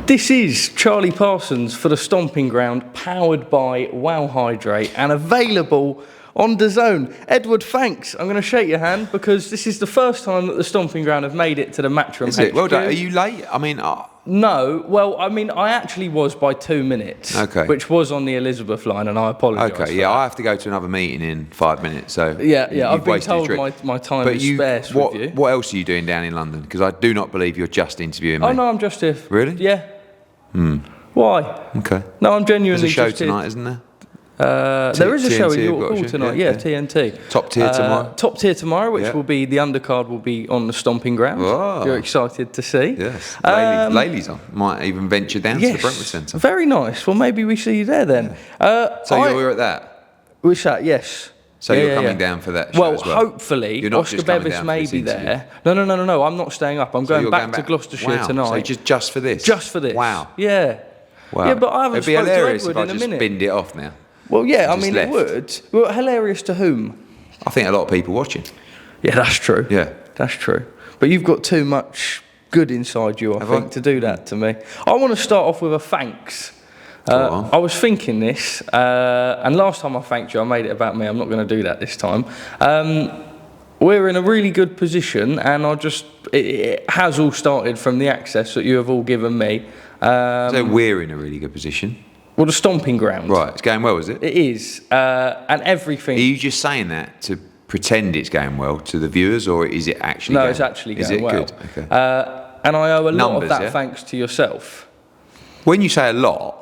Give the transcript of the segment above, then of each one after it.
This is Charlie Parsons for the Stomping Ground, powered by Wow Hydrate and available on DAZN. Edward, thanks. I'm going to shake your hand because this is the first time that the Stomping Ground have made it to the Matchroom Is it? HQ. Well done. Are you late? I mean... No. Well, I mean, I actually was by 2 minutes, which was on the Elizabeth line, and I apologise. Okay, yeah, I have to go to another meeting in 5 minutes, so... Yeah, I've been told my time is scarce with you. What else are you doing down in London? Because I do not believe you're just interviewing me. Oh, no, I'm just here. Really? Yeah. Why? Okay. No, I'm genuinely There's a show just tonight, here. isn't there? There is a show in TNT, York Hall tonight, yeah, TNT. Top tier tomorrow? Top tier tomorrow, which will be, the undercard will be on the Stomping Ground. Oh. You're excited to see. Yes. Laylee's on. Might even venture down to the Brentwood Centre. Very nice. Well, maybe we see you there then. So you're at that? Which that, yes. So you're coming down for that show as well? Hopefully, Oscar Bevis may be there. No, I'm not staying up. I'm going back to Gloucestershire tonight. So just for this? Just for this. Wow. Yeah. Wow. Yeah, but I haven't spoken to Edward in a minute. It'd be hilarious if I just binned it off now. Well, yeah, I mean, it would. Well, hilarious to whom? I think a lot of people watching. Yeah, that's true. Yeah. That's true. But you've got too much good inside you, I think, to do that to me. I want to start off with a thanks. I was thinking this, and last time I thanked you, I made it about me. I'm not going to do that this time. We're in a really good position, and it has all started from the access that you have all given me. So we're in a really good position. Well, the Stomping Ground. Right, it's going well, is it? It is, and everything. Are you just saying that to pretend it's going well to the viewers, or is it actually No, it's actually going well. Is it good? Okay. And I owe a lot of that thanks to yourself. When you say a lot...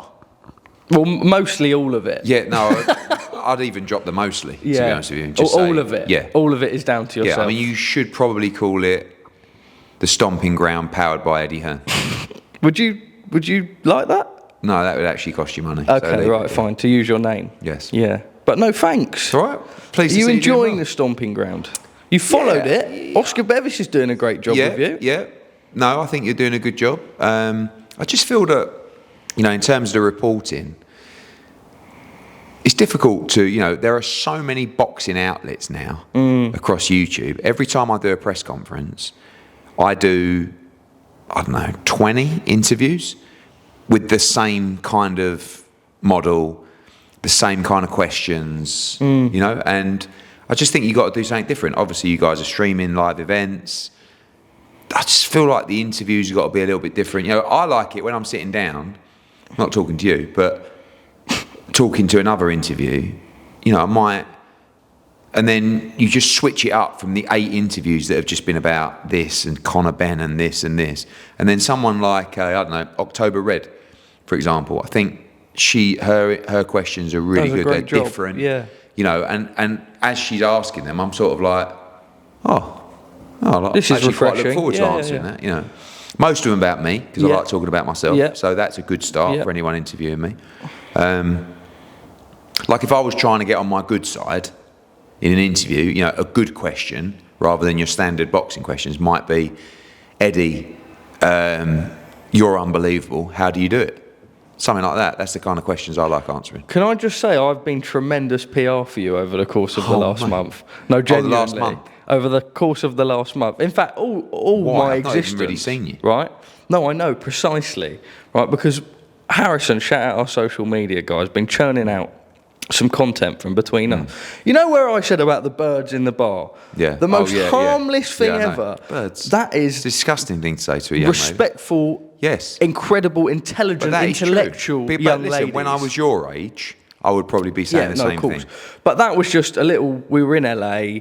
Well, mostly all of it. Yeah, no, I'd even drop the mostly, to be honest with you. Just all of it? Yeah. All of it is down to yourself? Yeah, I mean, you should probably call it the Stomping Ground powered by Eddie Hearn. Would you like that? No, that would actually cost you money. Okay, right, fine. To use your name. Yes. Yeah. But no, thanks. It's all right. Pleased to see you enjoying the Stomping Ground? You followed it. Oscar Bevis is doing a great job with you. Yeah. No, I think you're doing a good job. I just feel that, in terms of the reporting, it's difficult to, there are so many boxing outlets now across YouTube. Every time I do a press conference, I do, 20 interviews with the same kind of model, the same kind of questions, and I just think you got to do something different. Obviously, you guys are streaming live events. I just feel like the interviews have got to be a little bit different. I like it when I'm sitting down, not talking to you, but talking to another interview, I might, and then you just switch it up from the 8 interviews that have just been about this and Conor, Benn and this and this. And then someone like, October Red, for example, I think her questions are really good. They're different. Yeah. And as she's asking them, I'm sort of like, this is refreshing. Quite look forward to answering that. Most of them about me, because I like talking about myself. Yeah. So that's a good start for anyone interviewing me. Like if I was trying to get on my good side in an interview, a good question rather than your standard boxing questions might be, Eddie, you're unbelievable. How do you do it? Something like that. That's the kind of questions I like answering. Can I just say I've been tremendous PR for you over the course of the last month. No, genuinely. The last month? Over the course of the last month. In fact, all my existence. I've not even really seen you. Right? No, I know, precisely. Right, because Harrison, shout out our social media guys, been churning out some content from between us. You know where I said about the birds in the bar? Yeah. The most harmless thing ever. Birds. That is... It's a disgusting thing to say to a young respectful, lady. Yes. Incredible, intelligent, intellectual young ladies. When I was your age, I would probably be saying the same thing. But that was just a little... We were in LA...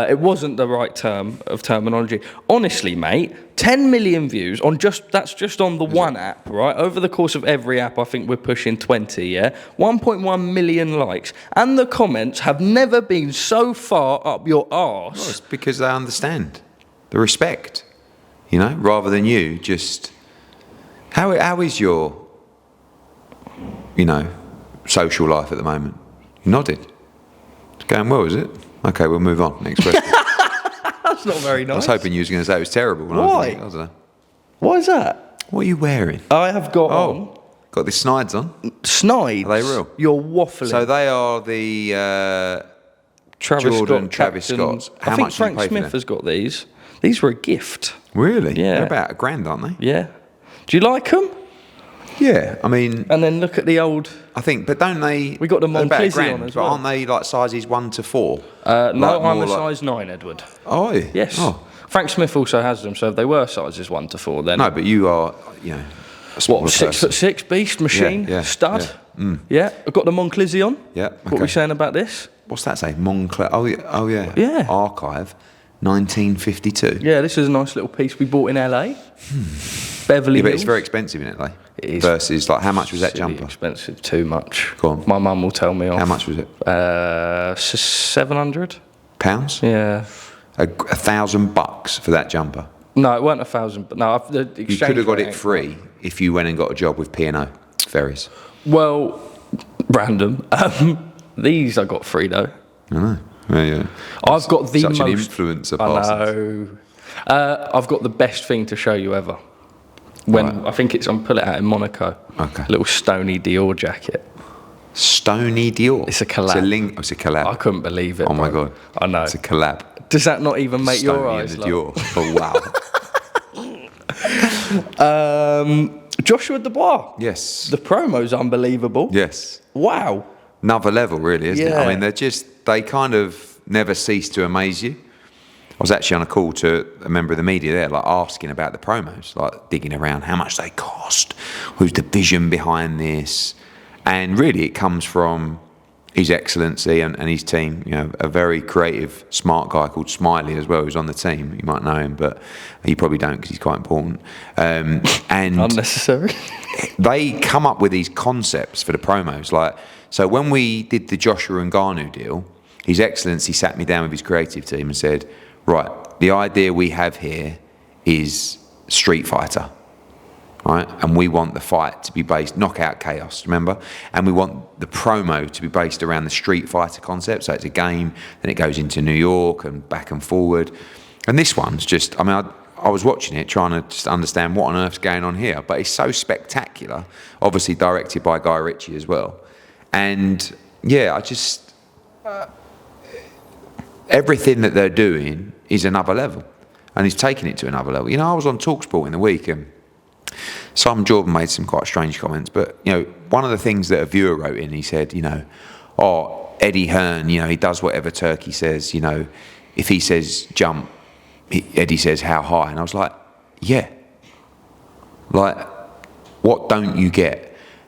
it wasn't the right terminology. Honestly, mate, 10 million views on that's just on the one app, right? Over the course of every app, I think we're pushing 20, yeah? 1.1 million likes. And the comments have never been so far up your arse. Well, it's because they understand the respect, rather than you just... How is your, social life at the moment? You nodded. It's going well, is it? Okay, we'll move on. Next question. That's not very nice. I was hoping you was going to say it was terrible. Why? I don't know. Why is that? What are you wearing? I have got on. Got the snides on. Snides? Are they real? You're waffling. So they are the Travis Scotts. I think Frank Smith has got these. These were a gift. Really? Yeah. They're about £1,000, aren't they? Yeah. Do you like them? Yeah, I mean... And then look at the old... I think, but don't they... We got the Monclizzy on as well. But aren't they like sizes 1 to 4? No, I'm a size 9, Edward. Oh, are you? Yes. Oh. Frank Smith also has them, so if they were sizes 1 to 4, then... No, but you are, you know... What, 6'6", beast, machine, stud? Yeah, I've got the Monclizzy on. Yeah, What are we saying about this? What's that say? Moncler. Oh yeah. Yeah. Archive, 1952. Yeah, this is a nice little piece we bought in LA. Beverly Hills. But it's very expensive in LA. It is. Versus, like, how much was that jumper? Expensive, too much. Go on. My mum will tell me off. How much was it? 700 pounds. Yeah. $1,000 for that jumper. No, it weren't 1,000. But no, the exchange. You could have got it free if you went and got a job with P&O Ferries. Well, random. These I got free though. I know. Yeah. I've got the such most. Such an influencer. Parsons. I know. I've got the best thing to show you ever. When I think it's, I'm pull it out in Monaco. Okay. Little Stony Dior jacket. Stony Dior. It's a collab. It's a collab. I couldn't believe it. Oh my god. I know. It's a collab. Does that not even make Stony your eyes and the Dior. Oh wow. Joshua-Dubois. Yes. The promo's unbelievable. Yes. Wow. Another level, really, isn't it? Yeah. I mean, they kind of never cease to amaze you. I was actually on a call to a member of the media there, like asking about the promos, like digging around how much they cost, who's the vision behind this, and really it comes from His Excellency and his team. You know, a very creative, smart guy called Smiley as well, who's on the team. You might know him, but you probably don't because he's quite important. And unnecessary. They come up with these concepts for the promos, like. So when we did the Joshua and Ngannou deal, His Excellency sat me down with his creative team and said, right, the idea we have here is Street Fighter, right? And we want the fight to be based, knockout chaos, remember? And we want the promo to be based around the Street Fighter concept. So it's a game, then it goes into New York and back and forward. And this one's just, I mean, I was watching it, trying to just understand what on earth's going on here, but it's so spectacular, obviously directed by Guy Ritchie as well. And yeah, I just, everything that they're doing is another level, and he's taking it to another level. You know, I was on Talksport in the week, and Simon Jordan made some quite strange comments, but, you know, one of the things that a viewer wrote in, he said, you know, oh, Eddie Hearn, you know, he does whatever Turkey says, you know, if he says jump, Eddie says how high, and I was like, yeah, like, what don't you get?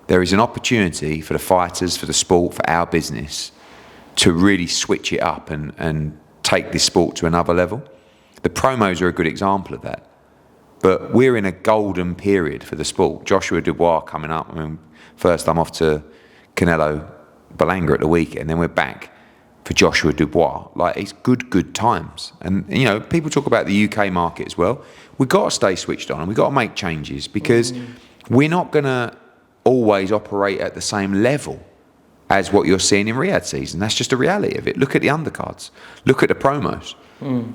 There is an opportunity for the fighters, for the sport, for our business to really switch it up and take this sport to another level. The promos are a good example of that. But we're in a golden period for the sport. Joshua-Dubois coming up. I mean, first I'm off to Canelo Belanga at the weekend, then we're back for Joshua-Dubois. Like, it's good times. And, you know, people talk about the UK market as well. We've got to stay switched on and we've got to make changes because we're not going to always operate at the same level as what you're seeing in Riyadh season. That's just a reality of it. Look at the undercards. Look at the promos.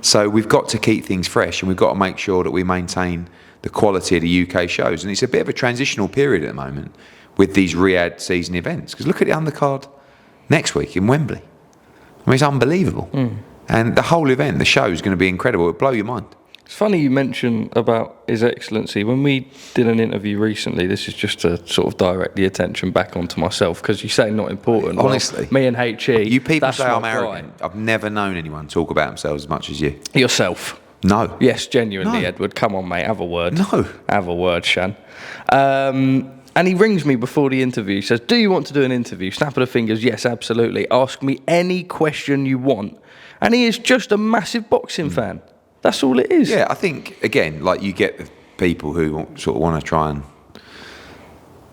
So we've got to keep things fresh and we've got to make sure that we maintain the quality of the UK shows. And it's a bit of a transitional period at the moment with these Riyadh season events. Because look at the undercard next week in Wembley. I mean, it's unbelievable. And the whole event, the show is going to be incredible. It'll blow your mind. It's funny you mention about His Excellency. When we did an interview recently, this is just to sort of direct the attention back onto myself, because you say not important. Honestly. Well, me and HE. You people that's say I'm my arrogant. pride. I've never known anyone talk about themselves as much as you. Yourself. No. Yes, genuinely, No. Edward. Come on, mate. Have a word. No. Have a word, Shan. And he rings me before the interview. He says, do you want to do an interview? Snap of the fingers. Yes, absolutely. Ask me any question you want. And he is just a massive boxing fan. That's all it is. Yeah, I think, again, like you get the people who sort of want to try and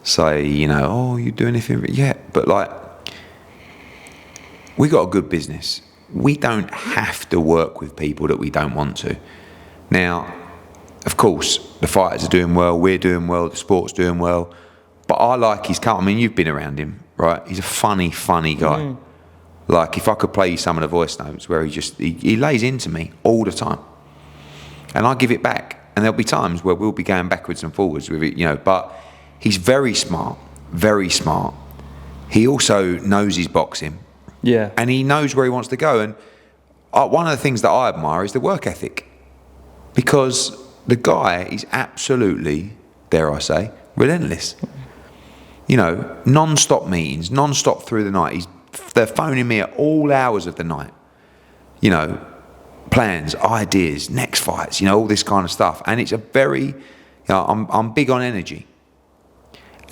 say, you know, oh, you do anything? Yeah, but like, we got a good business. We don't have to work with people that we don't want to. Now, of course, the fighters are doing well, we're doing well, the sport's doing well, but I like his cut. I mean, you've been around him, right? He's a funny guy. Like, if I could play you some of the voice notes where he lays into me all the time. And I give it back. And there'll be times where we'll be going backwards and forwards with it, you know, but he's very smart, very smart. He also knows his boxing. Yeah. And he knows where he wants to go. And one of the things that I admire is the work ethic. Because the guy is absolutely, dare I say, relentless. you know, non-stop meetings, non-stop through the night. They're phoning me at all hours of the night. You know, plans, ideas, next fights, you know, all this kind of stuff. And it's a very, you know, I'm big on energy.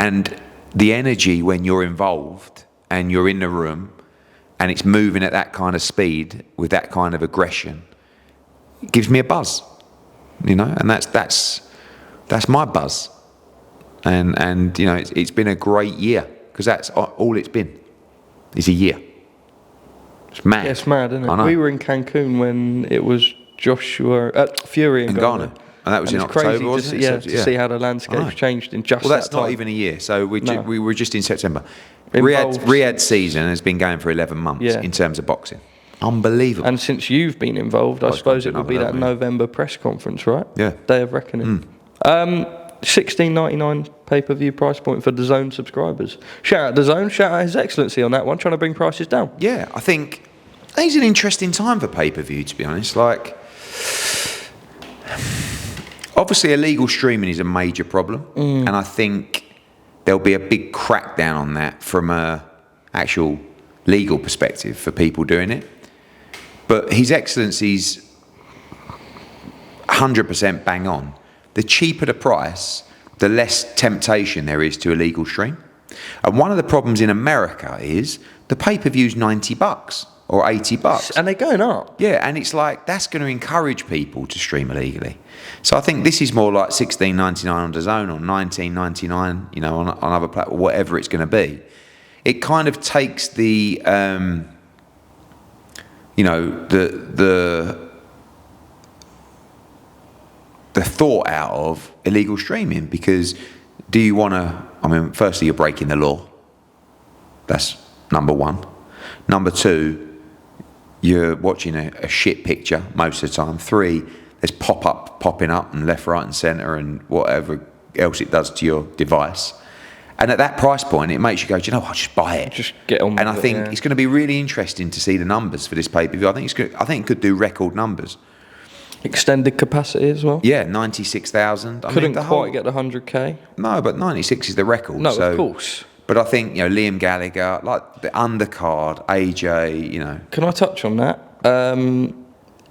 And the energy when you're involved and you're in the room and it's moving at that kind of speed with that kind of aggression, it gives me a buzz, you know, and that's my buzz. And you know, it's been a great year, because that's all it's been, is a year. It's mad. Yeah, it's mad, isn't it? I know. We were in Cancun when it was Fury and Ghana. And that was in October, wasn't it? To see how the landscape's changed in just that time. Well, that's not even a year. So we were just in September. Riyadh season has been going for 11 months in terms of boxing. Unbelievable. And since you've been involved, I suppose it will be that November press conference, right? Yeah. Day of Reckoning. $16.99 pay-per-view price point for DAZN subscribers. Shout out DAZN, shout out His Excellency on that one, trying to bring prices down. Yeah, I think it's an interesting time for pay-per-view, to be honest. Like, obviously illegal streaming is a major problem, and I think there'll be a big crackdown on that from a actual legal perspective for people doing it. But His Excellency's 100% bang on. The cheaper the price, the less temptation there is to illegal stream. And one of the problems in America is the pay-per-view's $90 or $80. And they're going up. Yeah, and it's like, that's going to encourage people to stream illegally. So I think this is more like $16.99 on DAZN or $19.99, you know, on other platforms, whatever it's going to be. It kind of takes the, you know, the thought out of illegal streaming, because do you want to, I mean, firstly, you're breaking the law. That's number one. Number two, you're watching a shit picture most of the time. Three, there's popping up and left, right and centre and whatever else it does to your device. And at that price point, it makes you go, do you know what, I'll just buy it. Just get on with it. And I think it's going to be really interesting to see the numbers for this pay-per-view. I think it could do record numbers. Extended capacity as well? Yeah, 96,000. Couldn't quite get the 100k. No, but 96 is the record. No, of course. But I think, you know, Liam Gallagher, like the undercard, AJ, you know. Can I touch on that?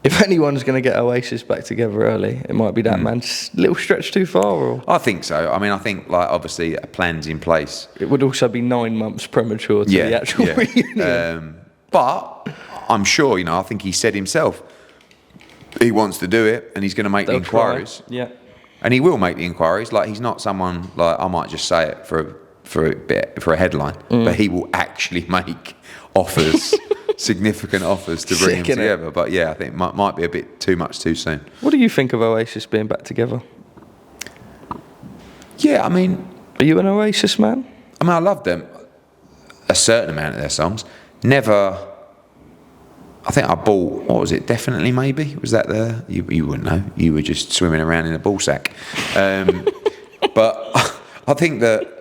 If anyone's going to get Oasis back together early, it might be that man. Just a little stretch too far, or? I think so. I mean, I think, like, obviously a plan's in place. It would also be 9 months premature to the actual reunion. But I'm sure, you know, I think he said himself, he wants to do it, and he's going to make the inquiries. Yeah. And he will make the inquiries. Like, he's not someone, like, I might just say it for a headline, but he will actually make offers, significant offers to bring him together. But yeah, I think it might be a bit too much too soon. What do you think of Oasis being back together? Yeah, I mean, are you an Oasis man? I mean, I love them, a certain amount of their songs. Never. I think I bought, what was it, Definitely Maybe? Was that you wouldn't know. You were just swimming around in a ball sack. But I think that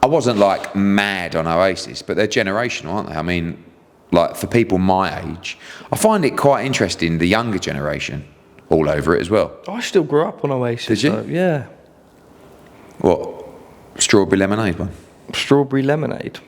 I wasn't like mad on Oasis, but they're generational, aren't they? I mean, like for people my age, I find it quite interesting, the younger generation all over it as well. I still grew up on Oasis. Did you? Though. Yeah. What? Strawberry Lemonade one? Strawberry Lemonade.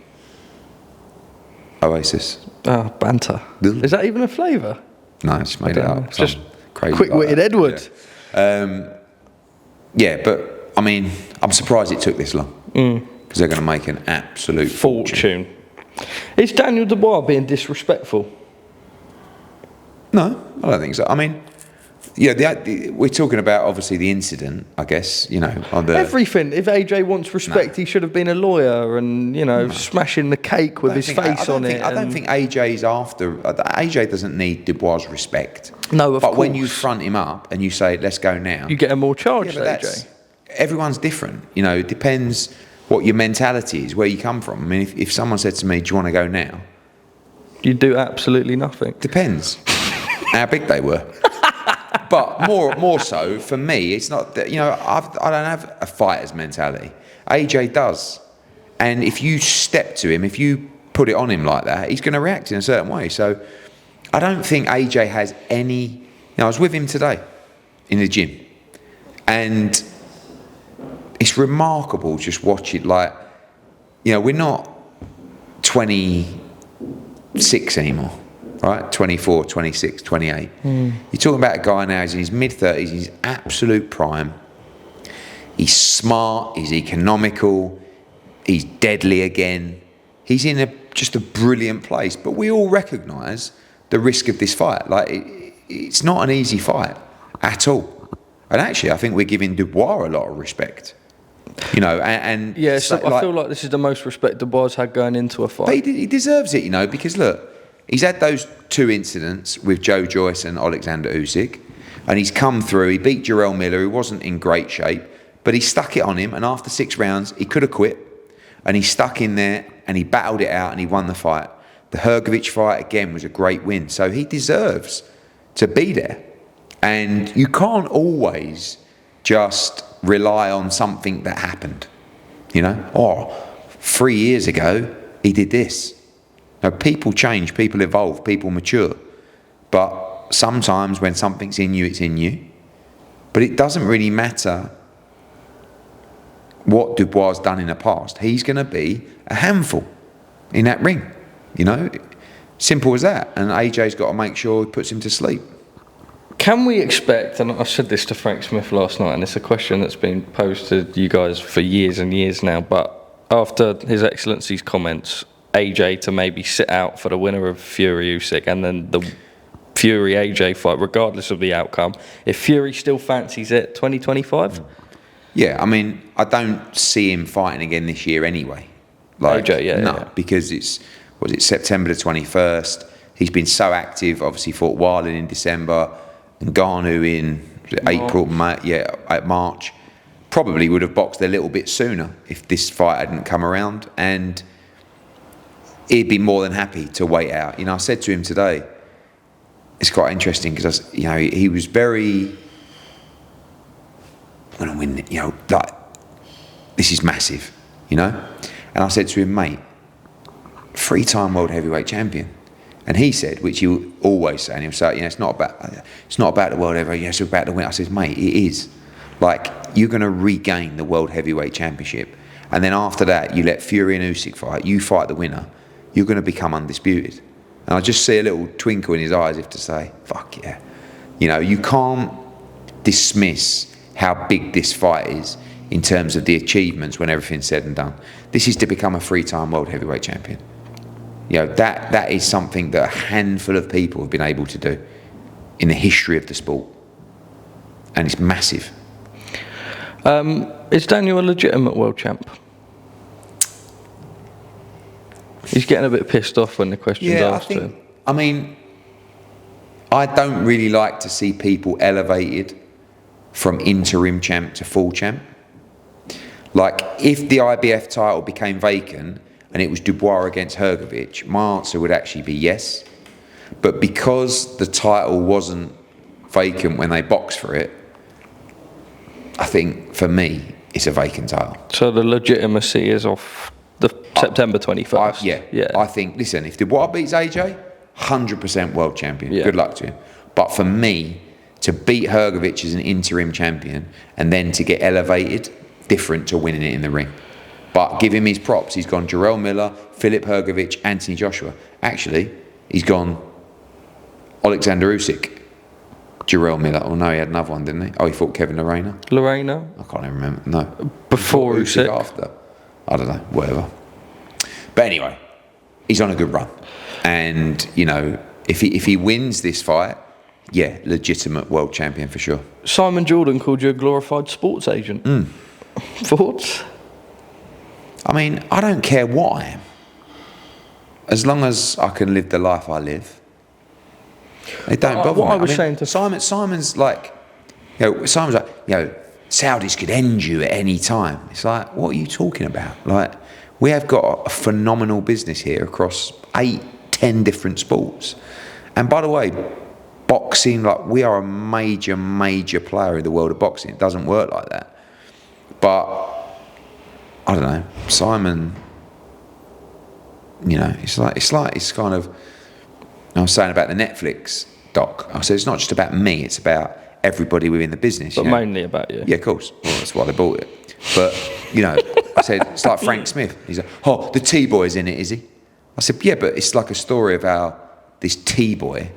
Oasis. Oh, Banter. Is that even a flavour? No, I just made it up. It's just crazy. Quick-witted Edward. Yeah, but I mean, I'm surprised it took this long, because they're going to make an absolute fortune. Is Daniel Dubois being disrespectful? No, I don't think so. I mean, yeah, we're talking about obviously the incident, I guess, you know, on the everything. If AJ wants respect, he should have been a lawyer and, you know, smashing the cake with his face on it. I don't think AJ's after. AJ doesn't need Dubois' respect. No, of course. But when you front him up and you say, "Let's go now," you get him more charged. Yeah, AJ. Everyone's different. You know, it depends what your mentality is, where you come from. I mean, if someone said to me, "Do you want to go now?" You do absolutely nothing. Depends how big they were. But more so for me, it's not that, you know, I don't have a fighter's mentality. AJ does, and if you step to him, if you put it on him like that, he's going to react in a certain way. So I don't think AJ has any. You know, I was with him today in the gym, and it's remarkable just watch it. Like, you know, we're not 26 anymore, right? 24, 26, 28. You're talking about a guy now, he's in his mid-30s, he's absolute prime. He's smart, he's economical, he's deadly again. He's in just a brilliant place. But we all recognise the risk of this fight. Like, it's not an easy fight at all. And actually, I think we're giving Dubois a lot of respect. You know, and yeah, so I feel like this is the most respect Dubois had going into a fight. But he deserves it, you know, because look, he's had those 2 incidents with Joe Joyce and Oleksandr Usyk, and he's come through. He beat Jarrell Miller, who wasn't in great shape, but he stuck it on him. And after 6 rounds, he could have quit, and he stuck in there and he battled it out and he won the fight. The Hrgović fight again was a great win, so he deserves to be there. And you can't always just rely on something that happened, you know. 3 years ago he did this. Now, people change, people evolve, people mature, but sometimes when something's in you, it's in you. But it doesn't really matter what Dubois has done in the past. He's going to be a handful in that ring, you know. Simple as that. And AJ's got to make sure he puts him to sleep. Can we expect, and I said this to Frank Smith last night, and it's a question that's been posed to you guys for years and years now, but after His Excellency's comments, AJ to maybe sit out for the winner of Fury-Usyk and then the Fury-AJ fight, regardless of the outcome, if Fury still fancies it, 2025? Yeah, I mean, I don't see him fighting again this year anyway. Like, AJ, no, yeah. Because it's September the 21st. He's been so active, obviously fought Wilder in December, and Ngannou in April, March. Probably would have boxed a little bit sooner if this fight hadn't come around, and he'd be more than happy to wait out. You know, I said to him today, it's quite interesting because, you know, he was very, I'm going to win, you know, like, this is massive, you know? And I said to him, mate, 3-time world heavyweight champion. And he said, which you always say, and he'll say, you know, it's not about the world heavyweight, it's about the win. I said, mate, it is. Like, you're going to regain the world heavyweight championship. And then after that, you let Fury and Usyk fight, you fight the winner, you're going to become undisputed. And I just see a little twinkle in his eyes as if to say, fuck yeah. You know, you can't dismiss how big this fight is in terms of the achievements when everything's said and done. This is to become a 3-time world heavyweight champion. You know, that is something that a handful of people have been able to do in the history of the sport. And it's massive. Is Daniel a legitimate world champ? He's getting a bit pissed off when the question's asked to him. I mean, I don't really like to see people elevated from interim champ to full champ. Like, if the IBF title became vacant and it was Dubois against Hrgović, my answer would actually be yes. But because the title wasn't vacant when they boxed for it, I think, for me, it's a vacant title. So the legitimacy is off the September 21st? Yeah. I think, listen, if Dubois beats AJ, 100% world champion. Yeah. Good luck to him. But for me, to beat Hrgović as an interim champion and then to get elevated, different to winning it in the ring. But give him his props. He's gone Jarrell Miller, Filip Hrgović, Anthony Joshua. Actually, he's gone Oleksandr Usyk, Jarrell Miller. Oh no, he had another one, didn't he? Oh, he fought Kevin Lorena. I can't even remember. No. Before Usyk. After. I don't know. Whatever. But anyway, he's on a good run. And, you know, if he wins this fight, yeah, legitimate world champion for sure. Simon Jordan called you a glorified sports agent. Thoughts? I mean, I don't care what I am. As long as I can live the life I live. It don't bother me. What I was saying to Simon's like, you know, Simon's like, you know, Saudis could end you at any time. It's like, what are you talking about? Like, we have got a phenomenal business here across 8-10 different sports. And by the way, boxing, like, we are a major player in the world of boxing. It doesn't work like that. But I don't know, Simon, you know, it's kind of, I was saying about the Netflix doc. I said, it's not just about me, it's about everybody within the business. But mainly about you. Yeah, of course. Well, that's why they bought it. But, you know, I said, it's like Frank Smith. He's like, oh, the T-boy's in it, is he? I said, yeah, but it's like a story of how this T-boy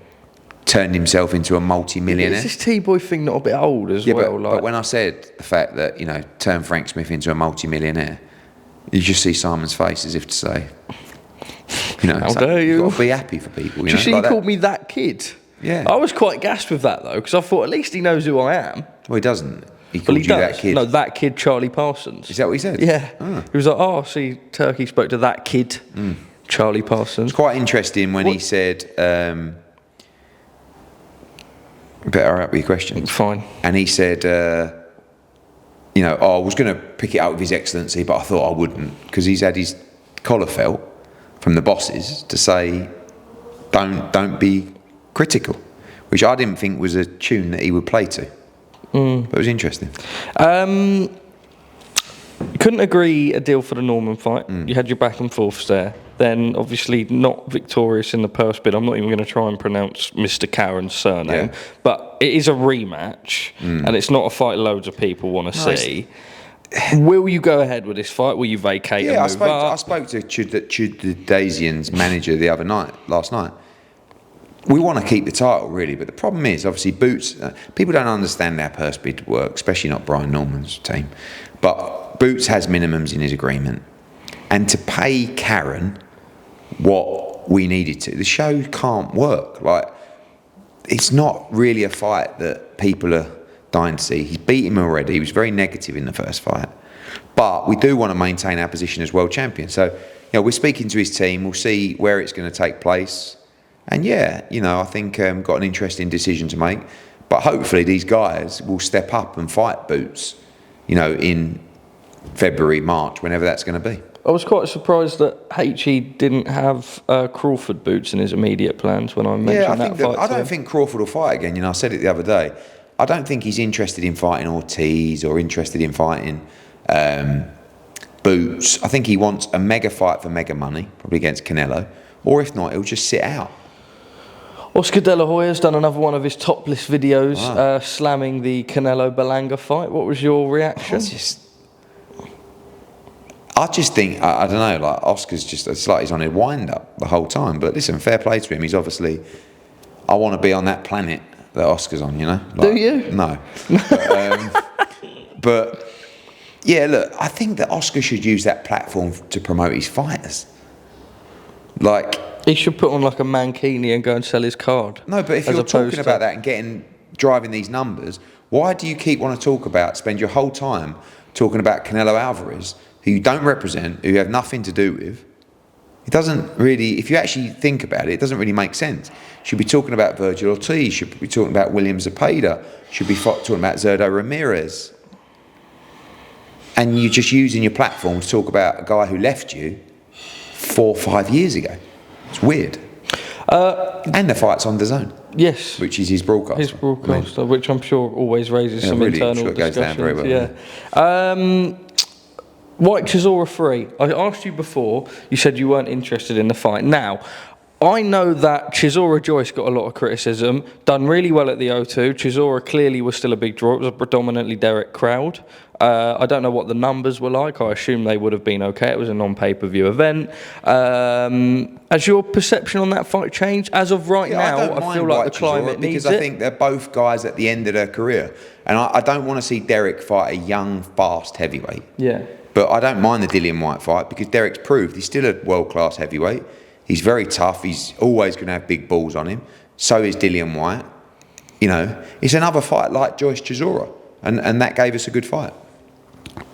turned himself into a multi-millionaire. Is this T-boy thing not a bit old as well? But when I said the fact that, you know, turn Frank Smith into a multi-millionaire, you just see Simon's face as if to say, you know, how dare you? You've got to be happy for people. You see, he called me that kid. Yeah. I was quite gassed with that, though, because I thought at least he knows who I am. Well, he doesn't. He called you that kid. No, that kid, Charlie Parsons. Is that what he said? Yeah. Oh. He was like, oh, see, Turkey spoke to that kid, Charlie Parsons. It's quite interesting when he said, better out with your questions. Fine. And he said, you know, I was going to pick it out with His Excellency, but I thought I wouldn't, because he's had his collar felt from the bosses to say, don't be critical, which I didn't think was a tune that he would play to. But it was interesting. Couldn't agree a deal for the Norman fight. You had your back and forths there. Then, obviously, not victorious in the purse bid. I'm not even going to try and pronounce Mr. Karen's surname. But it is a rematch, and it's not a fight loads of people want to see. Will you go ahead with this fight? Will you vacate and move up? I spoke to the DAZN's manager last night. We want to keep the title, really, but the problem is, obviously, Boots, people don't understand how purse bid work, especially not Brian Norman's team. But Boots has minimums in his agreement. And to pay Karen what we needed to, the show can't work. Like, it's not really a fight that people are dying to see. He's beat him already. He was very negative in the first fight. But we do want to maintain our position as world champion. So, you know, we're speaking to his team. We'll see where it's going to take place. And yeah, you know, I think got an interesting decision to make. But hopefully these guys will step up and fight Boots, you know, in February, March, whenever that's going to be. I was quite surprised that HE didn't have Crawford Boots in his immediate plans when I mentioned that fight. I don't think Crawford will fight again. You know, I said it the other day. I don't think he's interested in fighting Ortiz or interested in fighting Boots. I think he wants a mega fight for mega money, probably against Canelo. Or if not, he'll just sit out. Oscar De La Hoya's done another one of his topless videos slamming the Canelo Berlanga fight. What was your reaction? I just think, I don't know, like Oscar's just, it's like he's on a wind-up the whole time. But listen, fair play to him. He's obviously, I want to be on that planet that Oscar's on, you know? Like, do you? No. But, yeah, look, I think that Oscar should use that platform to promote his fighters. Like, he should put on like a mankini and go and sell his card. No, but if you're talking about that and driving these numbers, why do you spend your whole time talking about Canelo Alvarez, who you don't represent, who you have nothing to do with? It doesn't really, if you actually think about it, it doesn't really make sense. You should be talking about Virgil Ortiz, you should be talking about William Zepeda, you should be talking about Zurdo Ramirez. And you're just using your platform to talk about a guy who left you 4 or 5 years ago. It's weird. And the fight's on DAZN. Yes. Which is his broadcaster. His broadcaster, which I'm sure always raises some really, internal sure discussions. Goes down very well, yeah. Whyte Chisora 3. I asked you before, you said you weren't interested in the fight. Now, I know that Chisora Joyce got a lot of criticism, done really well at the O2. Chisora clearly was still a big draw. It was a predominantly Derek crowd. I don't know what the numbers were like. I assume they would have been okay. It was a non-pay-per-view event. Has your perception on that fight changed? As of right now, I feel like the climate needs it. Because I think they're both guys at the end of their career. And I don't want to see Derek fight a young, fast heavyweight. Yeah. But I don't mind the Dillian Whyte fight because Derek's proved he's still a world-class heavyweight. He's very tough. He's always going to have big balls on him. So is Dillian Whyte. You know, it's another fight like Joyce Chisora. And that gave us a good fight.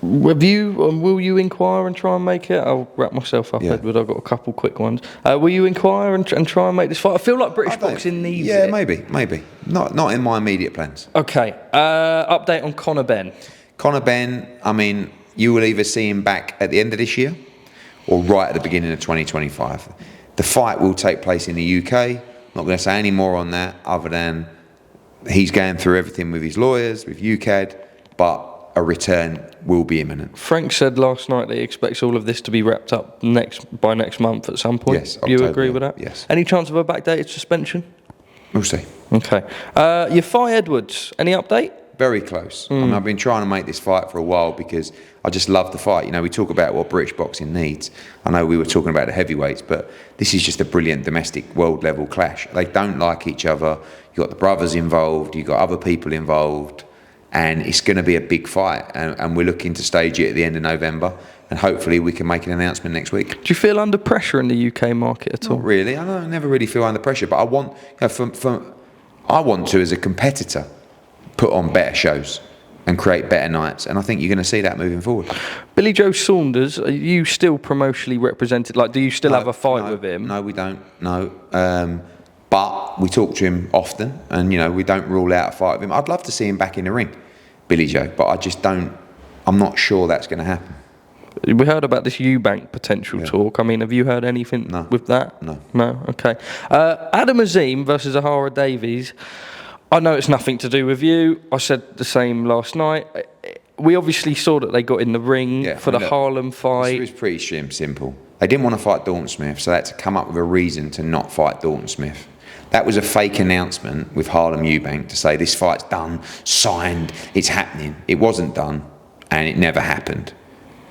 Will you inquire and try and make it? I'll wrap myself up, Edward. I've got a couple quick ones. Will you inquire and try and make this fight? I feel like British boxing needs it. Yeah, maybe. Not in my immediate plans. Okay. Update on Conor Benn. Conor Benn, I mean, you will either see him back at the end of this year or right at the beginning of 2025. The fight will take place in the UK. I'm not going to say any more on that other than he's going through everything with his lawyers, with UCAD, but a return will be imminent. Frank said last night that he expects all of this to be wrapped up by next month at some point. Yes, you agree with that? Yes. Any chance of a backdated suspension? We'll see. Okay. Yafai Edwards, any update? very close. I mean, I've been trying to make this fight for a while because I just love the fight. You know, we talk about what British boxing needs. I know we were talking about the heavyweights, but this is just a brilliant domestic world level clash. They don't like each other. You've got the brothers involved, you've got other people involved, and it's going to be a big fight. And we're looking to stage it at the end of November, and hopefully we can make an announcement next week. Do you feel under pressure in the UK market at all? Not really. I never really feel under pressure, but I want, I want to, as a competitor, put on better shows and create better nights, and I think you're going to see that moving forward. Billy Joe Saunders, are you still promotionally represented? Like, do you still have a fight with him? No, we don't. No, but we talk to him often, and you know, we don't rule out a fight with him. I'd love to see him back in the ring, Billy Joe, but I just don't. I'm not sure that's going to happen. We heard about this Eubank potential talk. I mean, have you heard anything with that? No. No. Okay. Adam Azim versus Ohara Davies. I know it's nothing to do with you. I said the same last night. We obviously saw that they got in the ring for the Harlem fight. It was pretty simple. They didn't want to fight Dalton Smith, so they had to come up with a reason to not fight Dalton Smith. That was a fake announcement with Harlem Eubank to say this fight's done, signed, it's happening. It wasn't done, and it never happened.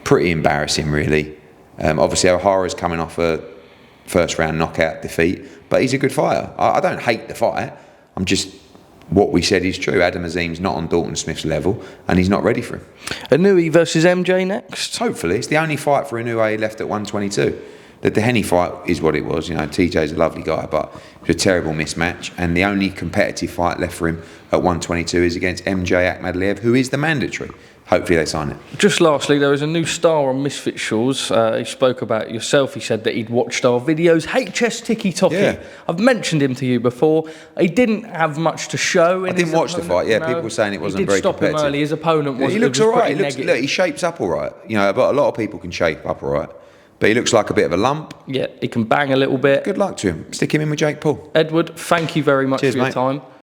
Pretty embarrassing, really. Obviously, O'Hara's coming off a first-round knockout defeat, but he's a good fighter. I don't hate the fight. I'm just... What we said is true. Adam Azim's not on Dalton Smith's level, and he's not ready for him. Inoue versus MJ next? Hopefully. It's the only fight for Inoue left at 122. The Henny fight is what it was. You know, TJ's a lovely guy, but it was a terrible mismatch. And the only competitive fight left for him at 122 is against MJ Akhmadaliev, who is the mandatory. Hopefully they sign it. Just lastly, there was a new star on Misfit Shores. He spoke about yourself. He said that he'd watched our videos. HS TikkyTokky. Yeah. I've mentioned him to you before. He didn't have much to show. I didn't watch the fight. Yeah, people were saying it wasn't very competitive. He did stop him early. His opponent was. He looks all right. Look, he shapes up all right. You know, but a lot of people can shape up all right. But he looks like a bit of a lump. Yeah, he can bang a little bit. Good luck to him. Stick him in with Jake Paul. Edward, thank you very much for your time.